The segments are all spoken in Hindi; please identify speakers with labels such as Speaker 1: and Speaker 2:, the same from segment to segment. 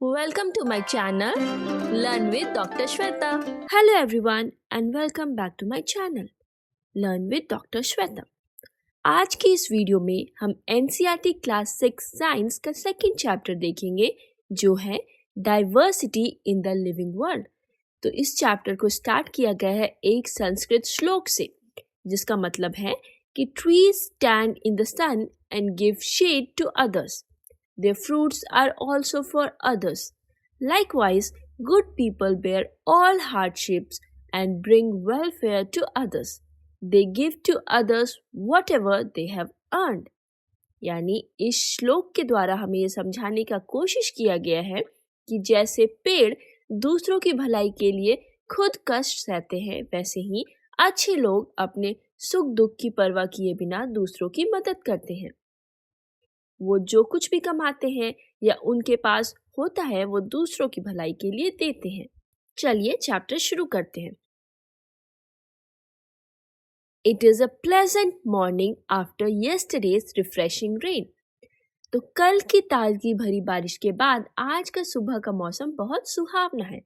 Speaker 1: Welcome to my channel Learn with Dr. Shweta.
Speaker 2: Hello everyone and welcome back to my channel Learn with Dr. Shweta. आज की इस वीडियो में हम NCERT क्लास 6 साइंस का सेकंड चैप्टर देखेंगे जो है diversity in the living world. तो इस चैप्टर को स्टार्ट किया गया है एक संस्कृत श्लोक से जिसका मतलब है कि trees stand in the sun and give shade to others, their fruits are also for others. Likewise, good people bear all hardships and bring welfare to others. They give to others whatever they have earned. यानी इस श्लोक के द्वारा हमें ये समझाने का कोशिश किया गया है कि जैसे पेड़ दूसरों की भलाई के लिए खुद कष्ट सहते हैं, वैसे ही अच्छे लोग अपने सुख दुख की परवाह किए बिना दूसरों की मदद करते हैं। वो जो कुछ भी कमाते हैं या उनके पास होता है वो दूसरों की भलाई के लिए देते हैं। चलिए चैप्टर शुरू करते हैं। It is a pleasant morning after yesterday's refreshing rain. तो कल की ताजगी भरी बारिश के बाद आज का सुबह का मौसम बहुत सुहावना है,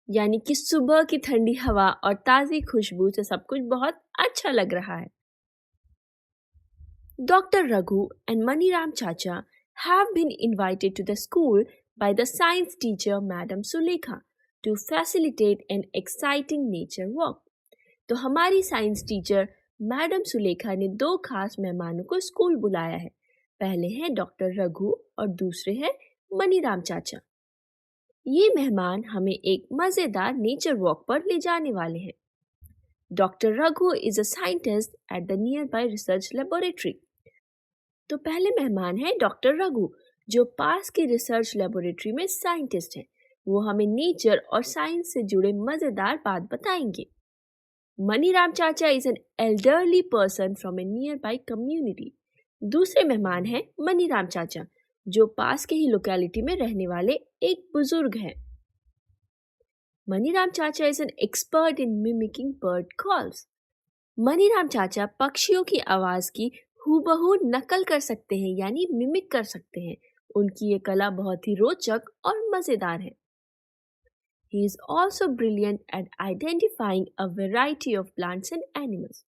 Speaker 2: यानी कि सुबह की ठंडी हवा और ताज़ी खुशबू से सब कुछ बहुत अच्छा लग रहा है। Dr. Raghu and Maniram Chacha have been invited to the school by the science teacher Madam Sulekha to facilitate an exciting nature walk. तो हमारी साइंस टीचर मैडम सुलेखा ने दो खास मेहमानों को स्कूल बुलाया है। पहले हैं डॉक्टर रघु और दूसरे हैं मनीराम चाचा। ये मेहमान हमें एक मज़ेदार नेचर वॉक पर ले जाने वाले हैं। Doctor Raghu is a scientist at the near by research laboratory. तो पहले मेहमान है डॉक्टर रघु जो पास की रिसर्च लेबोरेटरी में साइंटिस्ट हैं। वो हमें नेचर और साइंस से जुड़े मज़ेदार बात बताएंगे। मनीराम चाचा is an elderly person from A near by community. दूसरे मेहमान हैं मनीराम चाचा जो पास के ही लोकेलिटी में रहने वाले एक बुजुर्ग हैं। मनीराम चाचा is an expert in mimicking bird calls. Maniram चाचा पक्षियों की आवाज़ की हूबहू नकल कर सकते हैं, यानी मिमिक कर सकते हैं। उनकी ये कला बहुत ही रोचक और मज़ेदार है। He is also brilliant at identifying a variety of plants and animals.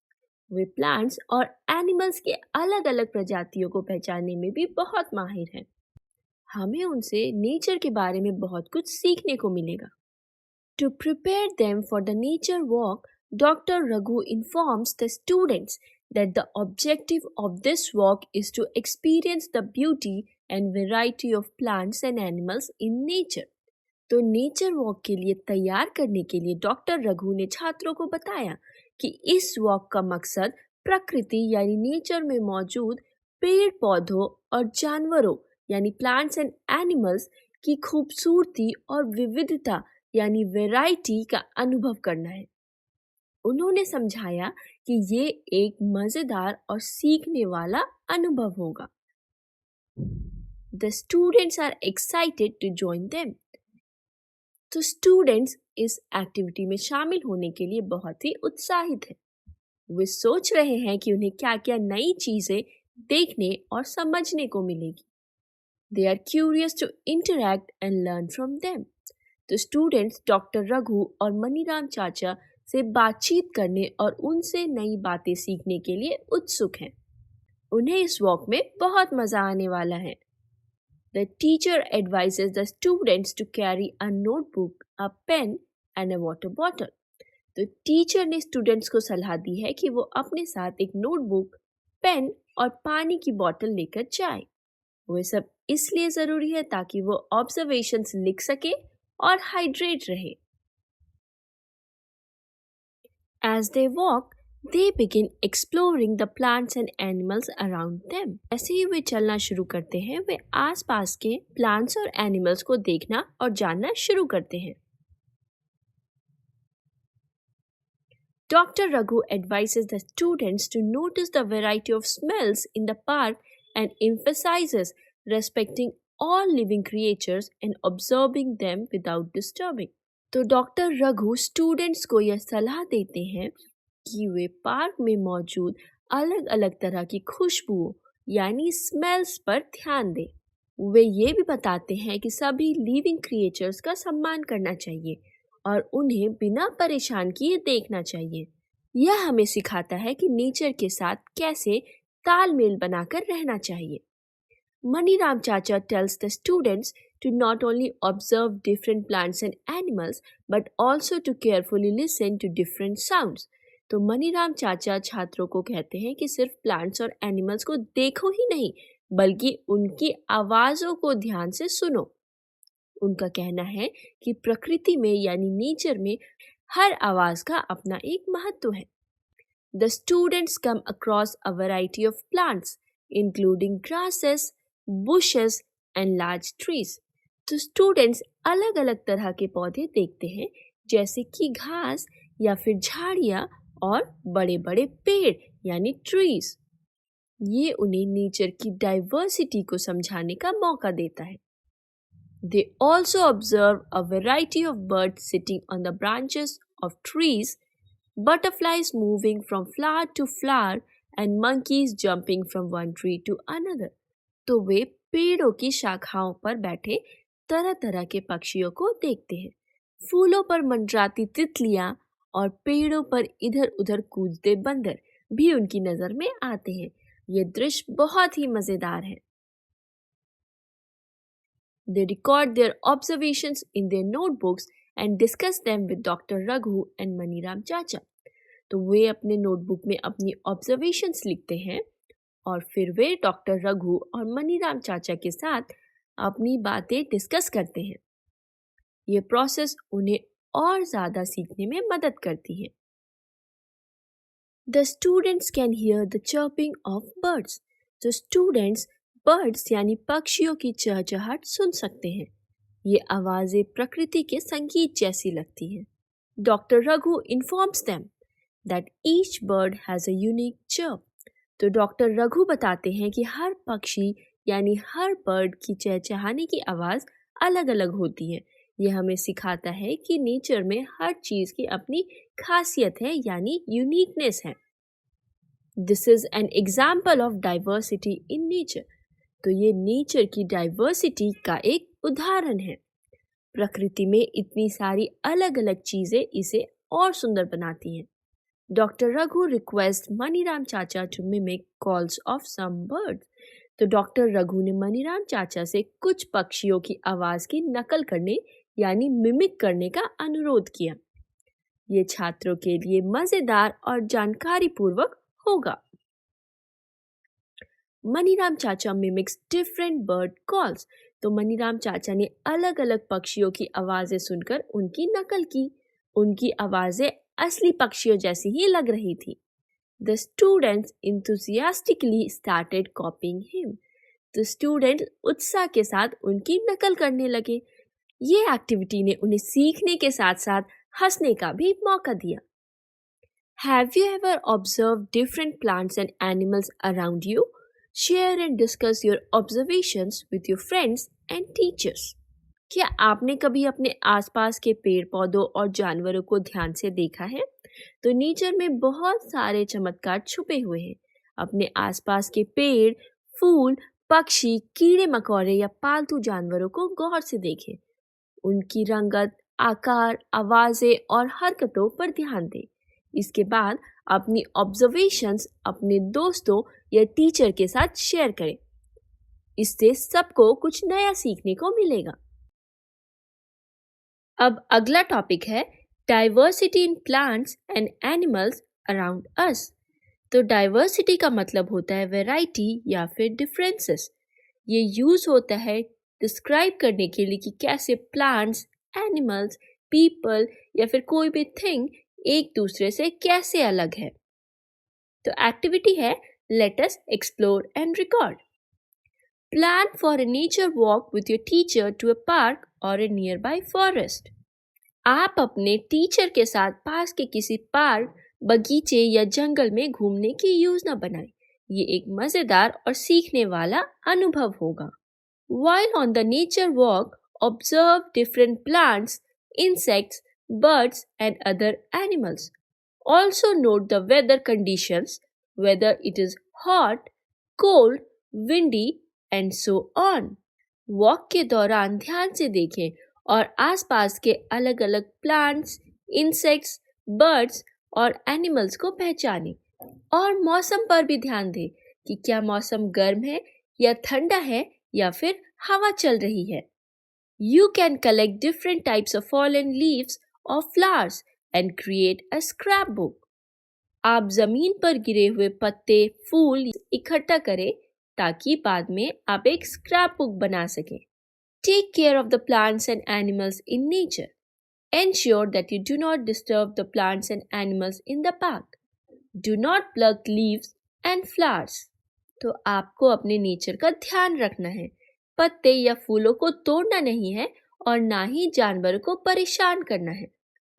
Speaker 2: Way plants और एनिमल्स के अलग अलग प्रजातियों को पहचानने में भी बहुत माहिर हैं। हमें उनसे नेचर के बारे में बहुत कुछ सीखने को मिलेगा। To prepare them for the nature walk, Dr. Raghu informs the students that the objective of this walk is to experience the beauty and variety of plants and animals in nature. तो नेचर वॉक के लिए तैयार करने के लिए डॉक्टर रघु ने छात्रों को बताया कि इस वॉक का मकसद प्रकृति यानी नेचर में मौजूद पेड़ पौधों और जानवरों यानी प्लांट्स एंड एनिमल्स की खूबसूरती और विविधता यानी वैरायटी का अनुभव करना है। उन्होंने समझाया कि ये एक मज़ेदार और सीखने वाला अनुभव होगा। The students are excited to join them. तो स्टूडेंट्स इस एक्टिविटी में शामिल होने के लिए बहुत ही उत्साहित हैं। वे सोच रहे हैं कि उन्हें क्या क्या नई चीज़ें देखने और समझने को मिलेगी। They are curious to interact and learn from them. तो स्टूडेंट्स डॉक्टर रघु और मनीराम चाचा से बातचीत करने और उनसे नई बातें सीखने के लिए उत्सुक हैं। उन्हें इस वॉक में बहुत मज़ा आने वाला है। The teacher advises the students to carry a notebook, a pen and a water bottle. तो टीचर ने स्टूडेंट्स को सलाह दी है कि वो अपने साथ एक नोटबुक, पेन और पानी की बोतल लेकर जाए। वो सब इसलिए ज़रूरी है ताकि वो ऑब्जर्वेशंस लिख सके और हाइड्रेट रहे। As they walk, they begin exploring the plants and animals around them. ऐसे ही वे चलना शुरू करते हैं, वे आसपास के प्लांट्स और एनिमल्स को देखना और जानना शुरू करते हैं। Dr. Raghu advises the students to notice the variety of smells in the park and emphasizes respecting all living creatures and observing them without disturbing. तो डॉक्टर रघु स्टूडेंट्स को यह सलाह देते हैं कि वे पार्क में मौजूद अलग अलग तरह की खुशबुओं यानी स्मेल्स पर ध्यान दें। वे ये भी बताते हैं कि सभी लिविंग क्रिएचर्स का सम्मान करना चाहिए और उन्हें बिना परेशान किए देखना चाहिए। यह हमें सिखाता है कि नेचर के साथ कैसे तालमेल बनाकर रहना चाहिए। Maniram Chacha tells the students to not only observe different plants and animals but also to carefully listen to different sounds. तो मनीराम चाचा छात्रों को कहते हैं कि सिर्फ प्लांट्स और एनिमल्स को देखो ही नहीं बल्कि उनकी आवाज़ों को ध्यान से सुनो। उनका कहना है कि प्रकृति में यानी नेचर में हर आवाज़ का अपना एक महत्व है। The students come across a variety of plants, including grasses, bushes and large trees. तो स्टूडेंट्स अलग अलग तरह के पौधे देखते हैं जैसे कि घास या फिर झाड़ियाँ और बड़े बड़े पेड़ यानी ट्रीज। ये उन्हें नेचर की डाइवर्सिटी को समझाने का मौका देता है। They also observe a variety of birds sitting on the branches of trees, butterflies moving from flower to flower and monkeys jumping from one tree to another. तो वे पेड़ों की शाखाओं पर बैठे तरह तरह के पक्षियों को देखते हैं। फूलों पर मंडराती तितलियां और पेड़ों पर इधर उधर कूदते बंदर भी उनकी नजर में आते हैं। ये दृश्य बहुत ही मजेदार है। They record their observations in their notebooks and discuss them with Dr. Raghu and Maniram Chacha. तो वे अपने नोटबुक में अपनी ऑब्जर्वेशंस लिखते हैं और फिर वे डॉक्टर रघु और मनीराम चाचा के साथ अपनी बातें डिस्कस करते हैं। ये प्रोसेस उन्हें और ज़्यादा सीखने में मदद करती है। The students can hear the chirping of birds. तो स्टूडेंट्स बर्ड्स यानी पक्षियों की चहचहाट सुन सकते हैं। ये आवाज़ें प्रकृति के संगीत जैसी लगती हैं। Doctor Raghu informs them that each bird has a unique chirp. तो डॉक्टर रघु बताते हैं कि हर पक्षी यानी हर बर्ड की चहचहाने की आवाज़ अलग अलग होती है। यह हमें सिखाता है कि नेचर में हर चीज़ की अपनी खासियत है यानी यूनिकनेस है। This is an example of diversity in nature. तो ये नेचर की डाइवर्सिटी का एक उदाहरण है। प्रकृति में इतनी सारी अलग अलग चीज़ें इसे और सुंदर बनाती हैं। Doctor Raghu request Maniram chacha to mimic calls of some birds. तो डॉक्टर रघु ने मनीराम चाचा से कुछ पक्षियों की आवाज़ की नकल करने यानी मिमिक करने का अनुरोध किया। ये छात्रों के लिए मज़ेदार और जानकारी पूर्वक होगा। मनीराम चाचा मिमिक्स डिफरेंट बर्ड कॉल्स। तो मनीराम चाचा ने अलग अलग पक्षियों की आवाज़ें सुनकर उनकी नकल की। उनकी आवाज़ें असली पक्षियों जैसी ही लग रही थी। The students enthusiastically started copying him. तो स्टूडेंट उत्साह के साथ उनकी नकल करने लगे। ये एक्टिविटी ने उन्हें सीखने के साथ साथ हंसने का भी मौका दिया। Have you ever observed different plants and animals around you? Share and discuss your observations with your friends and teachers. क्या आपने कभी अपने आसपास के पेड़ पौधों और जानवरों को ध्यान से देखा है? तो नेचर में बहुत सारे चमत्कार छुपे हुए हैं। अपने आसपास के पेड़, फूल, पक्षी, कीड़े मकोड़े या पालतू जानवरों को गौर से देखें। उनकी रंगत, आकार, आवाज़ें और हरकतों पर ध्यान दें। इसके बाद अपनी ऑब्जर्वेशंस अपने दोस्तों या टीचर के साथ शेयर करें। इससे सबको कुछ नया सीखने को मिलेगा। अब अगला टॉपिक है diversity in plants and animals around us. तो डाइवर्सिटी का मतलब होता है वैरायटी या फिर डिफरेंसेस। ये यूज होता है डिस्क्राइब करने के लिए कि कैसे प्लांट्स, एनिमल्स, पीपल या फिर कोई भी थिंग एक दूसरे से कैसे अलग है। तो एक्टिविटी है let us explore and record. Plan for a nature walk with your teacher to a park और अ नियर बाय फॉरेस्ट। आप अपने टीचर के साथ पास के किसी पार्क, बगीचे या जंगल में घूमने की योजना बनाएं। ये एक मजेदार और सीखने वाला अनुभव होगा। While on the nature walk, observe different plants, insects, birds and other animals. Also note the weather conditions, whether it is hot, cold, windy and so on. Walk के दौरान ध्यान से देखें और आसपास के अलग अलग प्लांट्स, इंसेक्ट्स, बर्ड्स और एनिमल्स को पहचानें। और मौसम पर भी ध्यान दें कि क्या मौसम गर्म है या ठंडा है या फिर हवा चल रही है। You can collect different types of fallen leaves or flowers and create a scrapbook. आप जमीन पर गिरे हुए पत्ते, फूल इकट्ठा करें ताकि बाद में आप एक स्क्रैप बुक बना सकें। Take care of the plants and animals in nature. Ensure that you do not disturb the plants and animals in the park. Do not pluck leaves and flowers. तो आपको अपने नेचर का ध्यान रखना है। पत्ते या फूलों को तोड़ना नहीं है और ना ही जानवरों को परेशान करना है।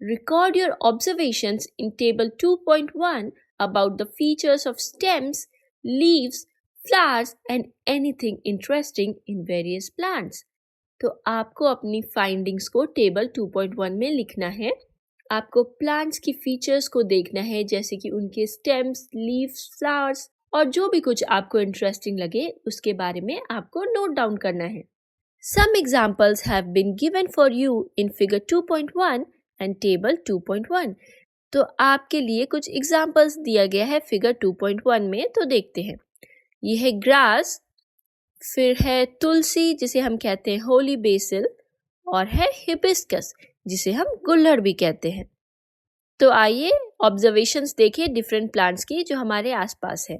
Speaker 2: Record your observations in table 2.1 about the features of stems, leaves, flowers and anything interesting in various plants. तो आपको अपनी फाइंडिंग्स को टेबल 2.1 में लिखना है। आपको प्लांट्स की फीचर्स को देखना है, जैसे कि उनके स्टेम्स, लीव्स, फ्लावर्स और जो भी कुछ आपको इंटरेस्टिंग लगे उसके बारे में आपको नोट डाउन करना है। Some examples have been given for you in figure 2.1 and table 2.1. तो आपके लिए कुछ एग्जाम्पल्स दिया गया है फिगर 2.1 में, तो देखते हैं। ये है ग्रास, फिर है तुलसी जिसे हम कहते हैं होली बेसिल, और है हिबिस्कस जिसे हम गुल्लड़ भी कहते हैं। तो आइए ऑब्जर्वेशंस देखें डिफरेंट प्लांट्स की जो हमारे आसपास है।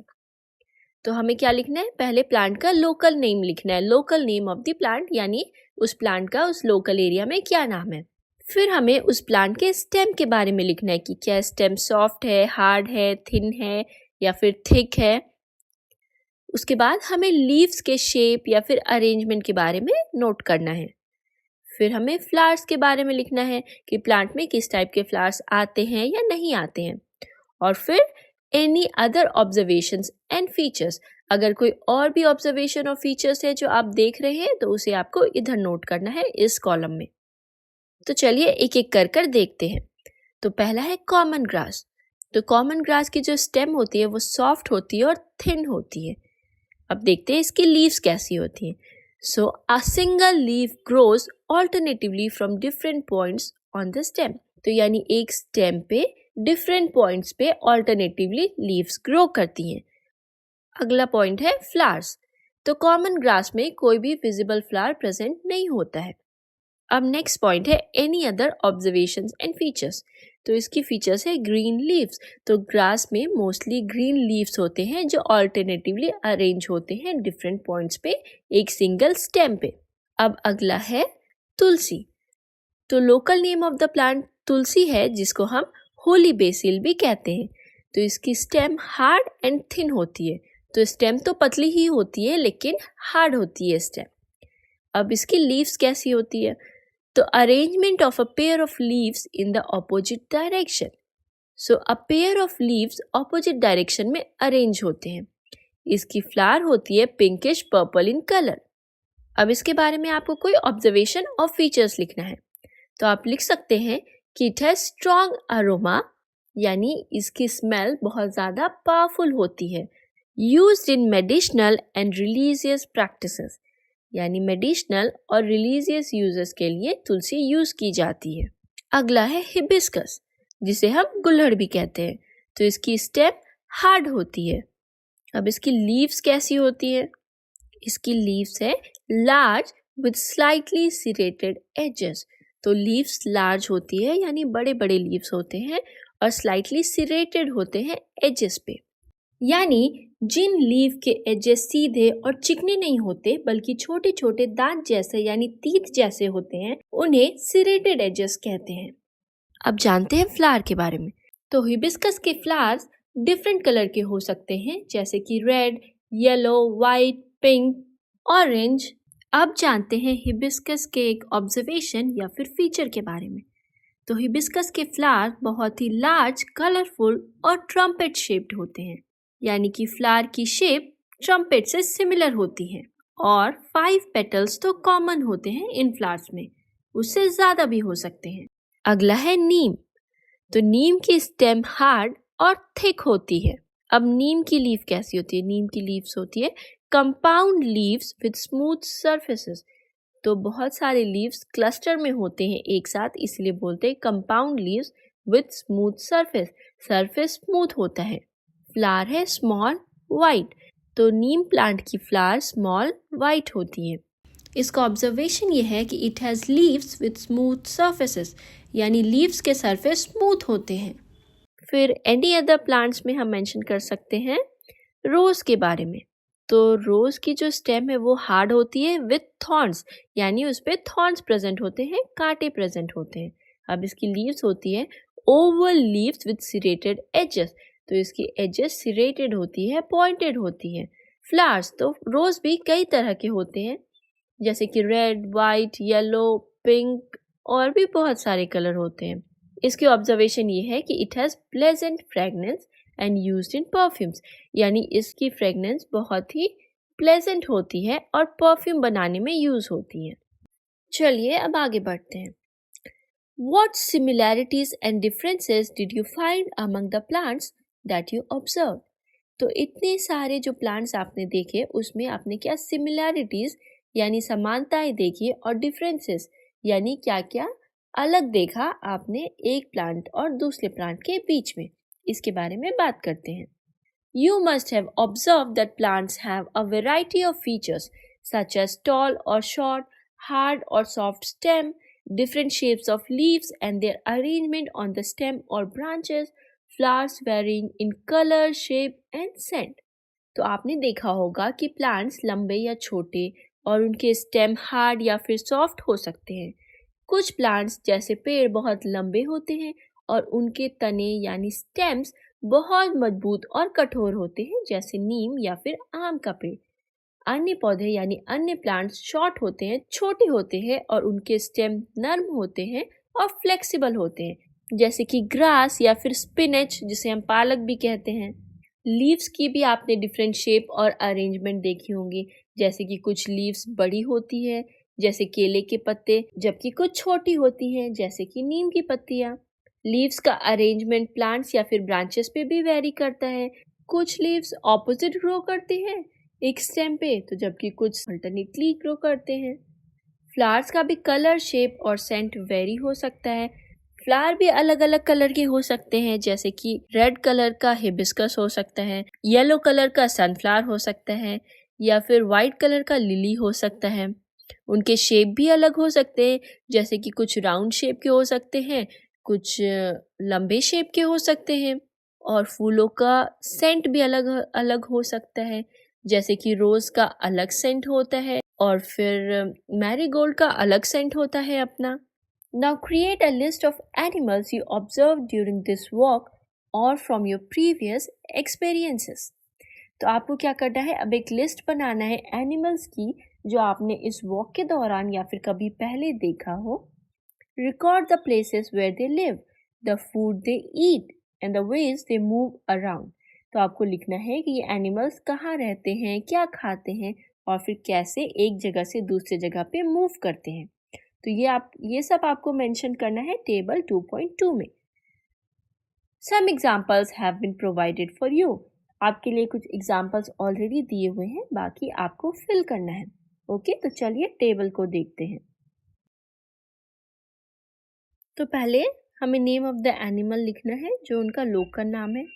Speaker 2: तो हमें क्या लिखना है, पहले प्लांट का लोकल नेम लिखना है, local name of the plant, यानी उस प्लांट का उस लोकल एरिया में क्या नाम है। फिर हमें उस प्लांट के स्टेम के बारे में लिखना है कि क्या स्टेम सॉफ्ट है, हार्ड है, थिन है या फिर थिक है। उसके बाद हमें लीव्स के शेप या फिर अरेंजमेंट के बारे में नोट करना है। फिर हमें फ्लावर्स के बारे में लिखना है कि प्लांट में किस टाइप के फ्लावर्स आते हैं या नहीं आते हैं। और फिर any other observations and features, अगर कोई और भी ऑब्जर्वेशन और फीचर्स है जो आप देख रहे हैं तो उसे आपको इधर नोट करना है इस कॉलम में। तो चलिए एक एक कर देखते हैं। तो पहला है कॉमन ग्रास। तो कॉमन ग्रास की जो स्टेम होती है वो सॉफ्ट होती है और थिन होती है। अब देखते हैं इसकी लीव्स कैसी होती हैं। So a single leaf grows alternatively from different points on the stem. तो यानी एक स्टेम पे डिफरेंट पॉइंट्स पे ऑल्टरनेटिवली लीव्स ग्रो करती हैं। अगला पॉइंट है फ्लावर्स। तो कॉमन ग्रास में कोई भी विजिबल फ्लावर प्रेजेंट नहीं होता है। अब नेक्स्ट पॉइंट है any other observations and features. तो इसकी फीचर्स है ग्रीन लीव्स। तो ग्रास में मोस्टली ग्रीन लीव्स होते हैं जो ऑल्टरनेटिवली अरेंज होते हैं डिफरेंट पॉइंट्स पे एक सिंगल स्टेम पे। अब अगला है तुलसी। तो local name of the plant tulsi है जिसको हम होली बेसिल भी कहते हैं। तो इसकी स्टेम हार्ड एंड थिन होती है। तो स्टेम तो पतली ही होती है लेकिन हार्ड होती है स्टेम। अब इसकी लीव्स कैसी होती है, तो arrangement of a pair of leaves in the opposite direction. So a pair of leaves opposite direction में अरेंज होते हैं। इसकी फ्लावर होती है पिंकिश पर्पल इन कलर। अब इसके बारे में आपको कोई ऑब्जर्वेशन और फीचर्स लिखना है। तो आप लिख सकते हैं कि इट हैज स्ट्रॉन्ग अरोमा, यानी इसकी स्मेल बहुत ज़्यादा पावरफुल होती है। Used in medicinal and religious practices, यानी मेडिसिनल और रिलीजियस यूजर्स के लिए तुलसी यूज की जाती है। अगला है हिबिस्कस जिसे हम गुल्लड़ भी कहते हैं। तो इसकी स्टेम हार्ड होती है। अब इसकी लीव्स कैसी होती है, इसकी लीव्स है लार्ज विद स्लाइटली सिरेटेड एजेस। तो लीव्स लार्ज होती है यानी बड़े बड़े लीव्स होते हैं और स्लाइटली सिरेटेड होते हैं एजेस पे, यानी जिन लीव के एजेस सीधे और चिकने नहीं होते बल्कि छोटे छोटे दांत जैसे यानी तीत जैसे होते हैं, उन्हें सिरेटेड एजेस कहते हैं। अब जानते हैं फ्लावर के बारे में। तो हिबिस्कस के फ्लावर्स डिफरेंट कलर के हो सकते हैं, जैसे कि red, yellow, white, pink, orange. अब जानते हैं हिबिस्कस के एक ऑब्जर्वेशन या फिर फीचर के बारे में। तो हिबिस्कस के फ्लावर बहुत ही लार्ज, कलरफुल और ट्रम्पेट शेप्ड होते हैं, यानी कि फ्लावर की शेप ट्रम्पेट से सिमिलर होती है। और 5 पेटल्स तो कॉमन होते हैं इन फ्लावर्स में, उससे ज़्यादा भी हो सकते हैं। अगला है नीम। तो नीम की स्टेम हार्ड और थिक होती है। अब नीम की लीफ कैसी होती है, नीम की लीव्स होती है compound leaves with smooth surfaces. तो बहुत सारे लीव्स क्लस्टर में होते हैं एक साथ, इसलिए बोलते हैं compound leaves with smooth surface. Surface smooth होता है। फ्लावर है स्मॉल वाइट, तो नीम प्लांट की फ्लावर स्मॉल वाइट होती है। इसका ऑब्जर्वेशन ये है कि it has leaves with smooth surfaces, यानी लीव्स के सरफेस स्मूथ होते हैं। फिर एनी अदर प्लांट्स में हम मेंशन कर सकते हैं रोज़ के बारे में। तो रोज़ की जो स्टेम है वो हार्ड होती है विथ थॉर्न्स, यानी उस पर थॉर्न्स प्रेजेंट होते हैं, कांटे प्रेजेंट होते हैं। अब इसकी लीव्स होती है ओवल लीव्स विथ सिरेटेड एजेस, तो इसकी एजेस सिरेटेड होती है, पॉइंटेड होती है। फ्लावर्स, तो रोज़ भी कई तरह के होते हैं, जैसे कि रेड, वाइट, येलो, पिंक और भी बहुत सारे कलर होते हैं। इसकी ऑब्जर्वेशन ये है कि it has pleasant fragrance and used in perfumes, यानी इसकी फ्रेगनेंस बहुत ही प्लेजेंट होती है और परफ्यूम बनाने में यूज़ होती है। चलिए अब आगे बढ़ते हैं। What similarities and differences did you find among the plants that you observed? तो इतने सारे जो प्लांट्स आपने देखे उसमें आपने क्या सिमिलैरिटीज यानी समानताएं देखी और डिफरेंसेस यानी क्या क्या अलग देखा आपने एक प्लांट और दूसरे प्लांट के बीच में, इसके बारे में बात करते हैं। You must have observed that plants have a variety of features such as tall or short, hard or soft stem, different shapes of leaves and their arrangement on the stem or branches, flowers varying in color, shape and scent. तो आपने देखा होगा कि प्लांट्स लंबे या छोटे और उनके स्टेम हार्ड या फिर सॉफ्ट हो सकते हैं। कुछ प्लांट्स जैसे पेड़ बहुत लंबे होते हैं और उनके तने यानी स्टेम्स बहुत मजबूत और कठोर होते हैं, जैसे नीम या फिर आम का पेड़। अन्य पौधे यानी अन्य प्लांट्स शॉर्ट होते हैं, छोटे होते हैं और उनके स्टेम नर्म होते हैं और फ्लेक्सिबल होते हैं, जैसे कि ग्रास या फिर स्पिनच जिसे हम पालक भी कहते हैं। लीव्स की भी आपने डिफरेंट शेप और अरेंजमेंट देखी होंगी, जैसे कि कुछ लीव्स बड़ी होती है जैसे केले के पत्ते, जबकि कुछ छोटी होती हैं जैसे कि नीम की पत्तियां। लीव्स का अरेंजमेंट प्लांट्स या फिर ब्रांचेस पे भी वेरी करता है। कुछ लीव्स ऑपोजिट ग्रो करते हैं एक स्टेम पे, तो जबकि कुछ अल्टरनेटली ग्रो करते हैं। फ्लावर्स का भी कलर, शेप और सेंट वेरी हो सकता है। फ्लावर भी अलग अलग कलर के हो सकते हैं, जैसे कि रेड कलर का हिबिस्कस हो सकता है, येलो कलर का सनफ्लावर हो सकता है या फिर वाइट कलर का लिली हो सकता है। उनके शेप भी अलग हो सकते हैं, जैसे कि कुछ राउंड शेप के हो सकते हैं, कुछ लंबे शेप के हो सकते हैं। और फूलों का सेंट भी अलग अलग हो सकता है, जैसे कि रोज का अलग सेंट होता है और फिर मैरीगोल्ड का अलग सेंट होता है अपना। Now create a list of animals you observed during this walk or from your previous experiences. तो आपको क्या करना है, अब एक लिस्ट बनाना है एनिमल्स की जो आपने इस वॉक के दौरान या फिर कभी पहले देखा हो। Record the places where they live, the food they eat and the ways they move around. तो आपको लिखना है कि ये एनिमल्स कहाँ रहते हैं, क्या खाते हैं और फिर कैसे एक जगह से दूसरे जगह पे मूव करते हैं। तो ये सब आपको मेंशन करना है टेबल 2.2 में। Some examples have been provided for you. आपके लिए कुछ एग्जाम्पल्स ऑलरेडी दिए हुए हैं, बाकी आपको फिल करना है। ओके, तो चलिए टेबल को देखते हैं। तो पहले हमें नेम ऑफ द एनिमल लिखना है जो उनका लोकल नाम है।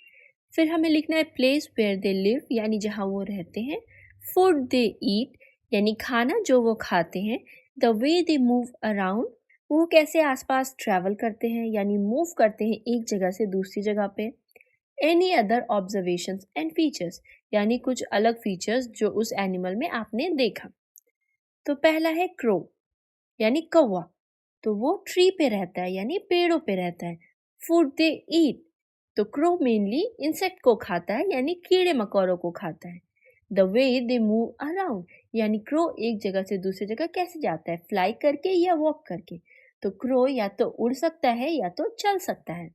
Speaker 2: फिर हमें लिखना है प्लेस वेयर दे लिव यानी जहाँ वो रहते हैं। फूड दे ईट यानी खाना जो वो खाते हैं। The way they move around वो कैसे आसपास ट्रैवल करते हैं यानी मूव करते हैं एक जगह से दूसरी जगह पे। Any other observations and features यानी कुछ अलग फीचर्स जो उस एनिमल में आपने देखा। तो पहला है क्रो यानी कौवा, तो वो ट्री पे रहता है यानी पेड़ों पे रहता है। फूड दे ईट, तो क्रो मेनली इंसेक्ट को खाता है यानी कीड़े मकोड़ों को खाता है। The way they move around यानी क्रो एक जगह से दूसरी जगह कैसे जाता है, फ्लाई करके या वॉक करके। तो क्रो या तो उड़ सकता है या तो चल सकता है।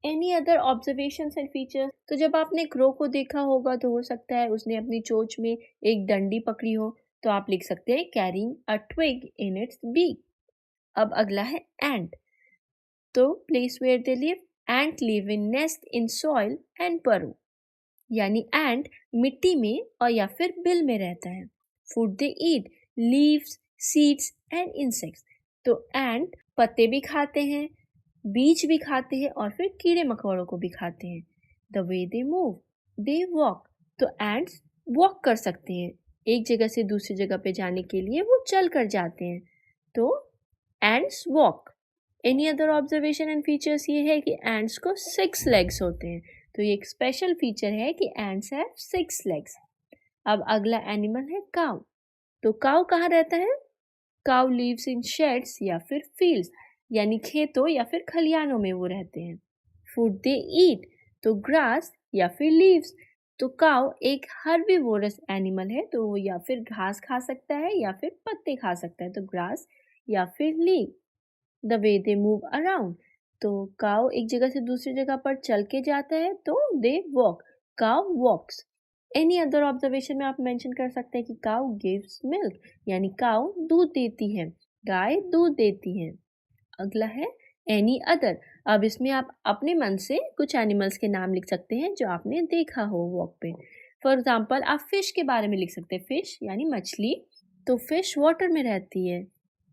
Speaker 2: Any other observations and features, तो जब आपने क्रो को देखा होगा तो हो सकता है उसने अपनी चोंच में एक डंडी पकड़ी हो, तो आप लिख सकते हैं carrying a twig in its beak. अब अगला है एंट, तो place where they live, ant live in nest in soil and burrow यानी एंट मिट्टी में और या फिर बिल में रहता है। Food they eat, leaves seeds and insects. तो एंट पत्ते भी खाते हैं, बीज भी खाते हैं और फिर कीड़े मकोड़ों को भी खाते हैं। The way they move, they walk. तो एंट्स वॉक कर सकते हैं, एक जगह से दूसरी जगह पे जाने के लिए वो चल कर जाते हैं। तो ants walk. Any other observation and features ये है कि एंट्स को 6 लेग्स होते हैं। तो ये एक स्पेशल फीचर है कि एंट्स हैव 6 लेग्स। अब अगला एनिमल है काऊ। तो काऊ कहाँ रहता है? काऊ लिव्स इन शेड्स या फिर फील्ड्स, यानी खेतों या फिर खलिहानों में वो रहते हैं। फूड दे ईट, तो ग्रास या फिर लीव्स। तो काऊ एक हर्बीवोरस एनिमल है, तो वो या फिर घास खा सकता है या फिर पत्ते खा सकता है, तो ग्रास या फिर leave. The way they move around, तो काऊ एक जगह से दूसरी जगह पर चल के जाता है, तो they walk, cow walks. Any other observation में आप मेंशन कर सकते हैं कि काऊ गिव्स मिल्क, यानी काऊ दूध देती है, गाय दूध देती है। अगला है एनी अदर। अब इसमें आप अपने मन से कुछ एनिमल्स के नाम लिख सकते हैं जो आपने देखा हो वॉक पे। फॉर एग्जाम्पल आप फिश के बारे में लिख सकते हैं, फिश यानी मछली। तो फिश वाटर में रहती है,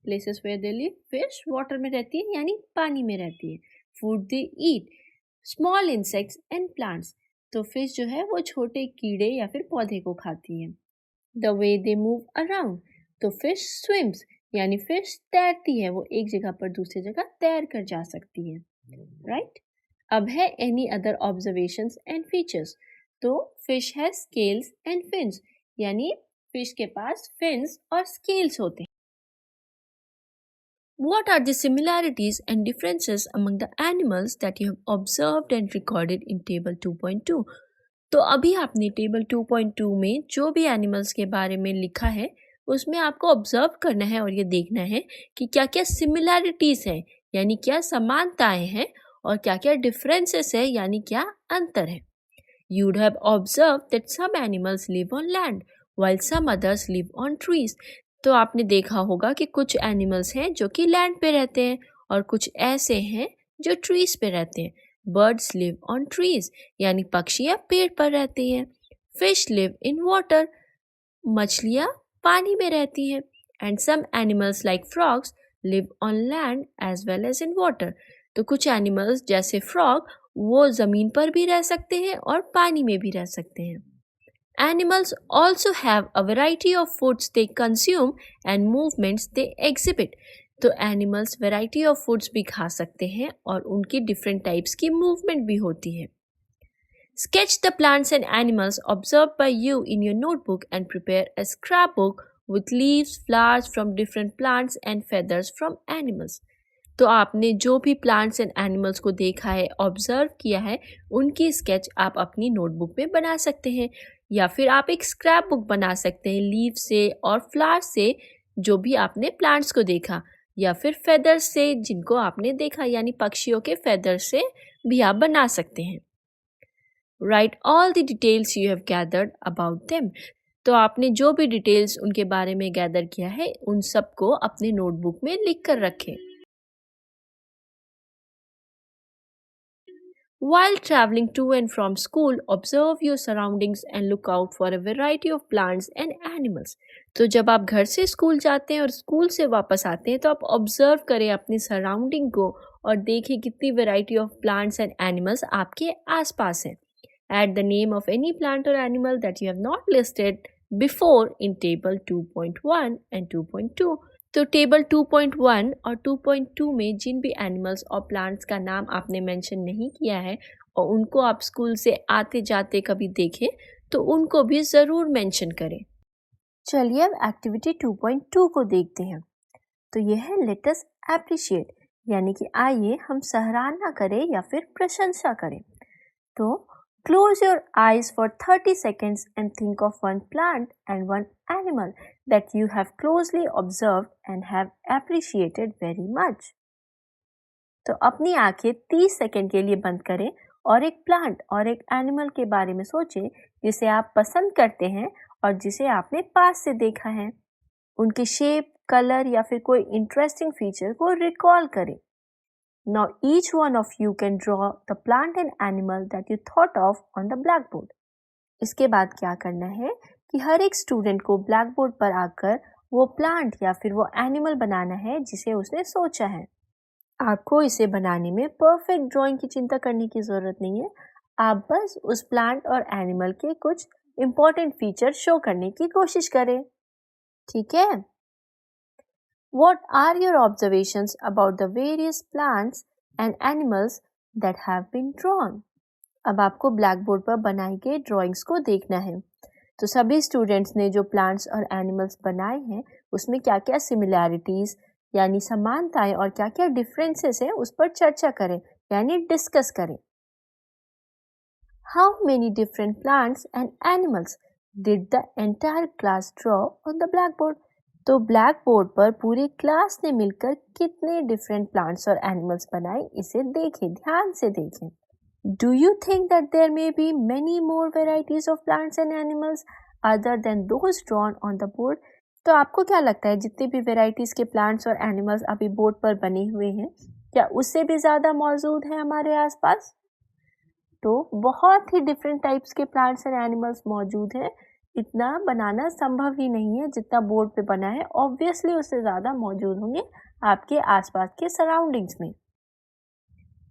Speaker 2: places where they live, fish water में रहती है यानी पानी में रहती है। Food they eat, small insects and plants. तो फिश जो है वो छोटे कीड़े या फिर पौधे को खाती है। The way they move around, तो फिश स्विम्स, यानी फिश तैरती है, वो एक जगह पर दूसरी जगह तैर कर जा सकती है, राइट। अब है any other observations and features. तो fish has scales and fins, यानी फिश के पास फिन्स और स्केल्स होते हैं। What are the similarities and differences among the animals that you have observed and recorded in table 2.2? तो अभी आपने टेबल 2.2 में जो भी एनिमल्स के बारे में लिखा है उसमें आपको ऑब्जर्व करना है और ये देखना है कि क्या क्या सिमिलैरिटीज है, यानी क्या समानताएं हैं, और क्या क्या डिफरेंसेस है, यानी क्या अंतर है। You would have observed that some animals live on land while some others live on trees. तो आपने देखा होगा कि कुछ एनिमल्स हैं जो कि लैंड पे रहते हैं और कुछ ऐसे हैं जो ट्रीज पे रहते हैं। बर्ड्स लिव ऑन ट्रीज, यानी पक्षियाँ पेड़ पर रहती हैं। फिश लिव इन वाटर, मछलियाँ पानी में रहती हैं। And some animals like frogs live on land as well as in water. तो कुछ एनिमल्स जैसे फ्रॉग वो ज़मीन पर भी रह सकते हैं और पानी में भी रह सकते हैं। Animals also have a variety of foods they consume and movements they exhibit. तो एनिमल्स वैरायटी ऑफ फूड्स भी खा सकते हैं और उनकी डिफरेंट टाइप्स की मूवमेंट भी होती है। Sketch the plants and animals observed by you in your notebook and prepare a scrapbook with leaves, flowers from different plants and feathers from animals. तो आपने जो भी प्लांट्स एंड एनिमल्स को देखा है, ऑब्जर्व किया है, उनकी स्केच आप अपनी नोटबुक में बना सकते हैं, या फिर आप एक स्क्रैप बुक बना सकते हैं लीव से और फ्लावर से जो भी आपने प्लांट्स को देखा, या फिर फेदर्स से जिनको आपने देखा, यानी पक्षियों के फेदर से भी आप बना सकते हैं। Right all the details you have gathered about them. तो आपने जो भी डिटेल्स उनके बारे में गैदर किया है उन सबको अपने नोटबुक में लिख कर रखें। While traveling to and from school, observe your surroundings and look out for a variety of plants and animals. तो जब आप घर से स्कूल जाते हैं और स्कूल से वापस आते हैं तो आप ऑब्जर्व करें अपनी सराउंडिंग को और देखें कितनी variety of plants and animals आपके आसपास हैं। Add the name of any plant or animal that you have not listed before in table 2.1 and 2.2. तो टेबल 2.1 और 2.2 में जिन भी एनिमल्स और प्लांट्स का नाम आपने मेंशन नहीं किया है और उनको आप स्कूल से आते जाते कभी देखें तो उनको भी ज़रूर मेंशन करें। चलिए अब एक्टिविटी 2.2 को देखते हैं। तो यह है लेट अस एप्रिशिएट, यानी कि आइए हम सराहना करें या फिर प्रशंसा करें। तो close your eyes for 30 seconds and think of one plant and one animal that you have closely observed and have appreciated very much. तो अपनी आंखें 30 सेकंड के लिए बंद करें और एक प्लांट और एक एनिमल के बारे में सोचें जिसे आप पसंद करते हैं और जिसे आपने पास से देखा है। उनके शेप, कलर या फिर कोई इंटरेस्टिंग फीचर को रिकॉल करें। Now each one of you can draw the plant and animal that you thought of on the blackboard. इसके बाद क्या करना है कि हर एक स्टूडेंट को ब्लैक बोर्ड पर आकर वो प्लांट या फिर वो एनिमल बनाना है जिसे उसने सोचा है। आपको इसे बनाने में परफेक्ट ड्राइंग की चिंता करने की ज़रूरत नहीं है। आप बस उस प्लांट और एनिमल के कुछ इम्पोर्टेंट फीचर शो करने की कोशिश करें, ठीक है? What are your observations about the various plants and animals that have been drawn? अब आपको ब्लैक बोर्ड पर बनाई गई ड्राइंग्स को देखना है। तो सभी स्टूडेंट्स ने जो प्लांट्स और एनिमल्स बनाए हैं उसमें क्या क्या सिमिलैरिटीज यानी समानताएं और क्या क्या डिफरेंसेस हैं उस पर चर्चा करें यानी डिस्कस करें। How many different plants and animals did the entire class draw on the blackboard? तो ब्लैक बोर्ड पर पूरी क्लास ने मिलकर कितने डिफरेंट प्लांट्स और एनिमल्स बनाए इसे देखें, ध्यान से देखें। Do you think that there may be many more varieties of plants and animals other than those drawn on the board? तो आपको क्या लगता है जितने भी वेराइटीज के प्लांट्स और एनिमल्स अभी बोर्ड पर बने हुए हैं क्या उससे भी ज़्यादा मौजूद हैं हमारे आसपास? तो बहुत ही डिफरेंट टाइप्स के प्लांट्स एंड एनिमल्स मौजूद हैं। इतना बनाना संभव ही नहीं है जितना बोर्ड पे बना है, ऑब्वियसली उससे ज़्यादा मौजूद होंगे आपके आसपास के सराउंडिंग्स में।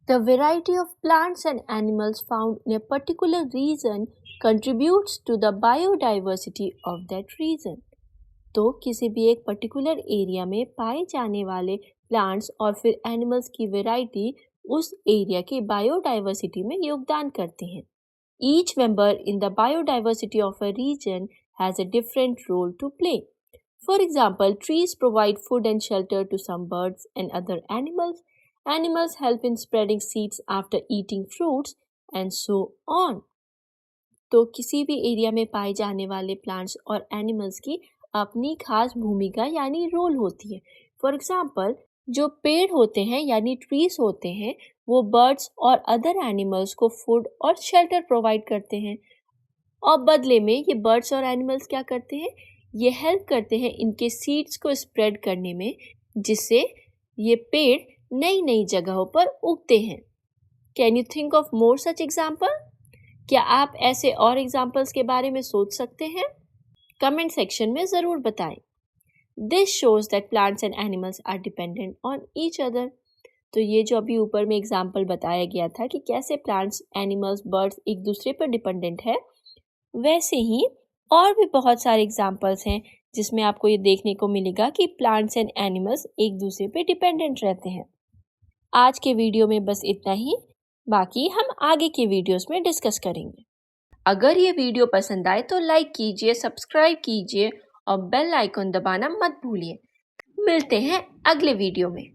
Speaker 2: The variety of plants and animals found in a particular region contributes to the biodiversity of that region. तो किसी भी एक पर्टिकुलर एरिया में पाए जाने वाले प्लांट्स और फिर एनिमल्स की वैरायटी उस एरिया की बायोडाइवर्सिटी में योगदान करते हैं। Each member in the biodiversity of a region has a different role to play. For example, trees provide food and shelter to some birds and other animals. Animals help in spreading seeds after eating fruits and so on. तो किसी भी एरिया में पाए जाने वाले प्लांट्स और एनिमल्स की अपनी खास भूमिका यानी रोल होती है। फॉर एग्जाम्पल, जो पेड़ होते हैं यानी ट्रीज होते हैं वो बर्ड्स और अदर एनिमल्स को फूड और शेल्टर प्रोवाइड करते हैं और बदले में ये बर्ड्स और एनिमल्स क्या करते हैं, ये हेल्प करते हैं इनके सीड्स को स्प्रेड करने में जिससे ये पेड़ नई नई जगहों पर उगते हैं। Can you think of more such example? क्या आप ऐसे और एग्जाम्पल्स के बारे में सोच सकते हैं? कमेंट सेक्शन में ज़रूर बताएं। This shows that plants and animals are dependent on each other. तो ये जो अभी ऊपर में एग्जाम्पल बताया गया था कि कैसे प्लांट्स, एनिमल्स, बर्ड्स एक दूसरे पर डिपेंडेंट है, वैसे ही और भी बहुत सारे एग्जाम्पल्स हैं जिसमें आपको ये देखने को मिलेगा कि प्लांट्स एंड एनिमल्स एक दूसरे पे डिपेंडेंट रहते हैं। आज के वीडियो में बस इतना ही, बाकी हम आगे के वीडियोस में डिस्कस करेंगे। अगर ये वीडियो पसंद आए तो लाइक कीजिए, सब्सक्राइब कीजिए और बेल आइकन दबाना मत भूलिए। मिलते हैं अगले वीडियो में।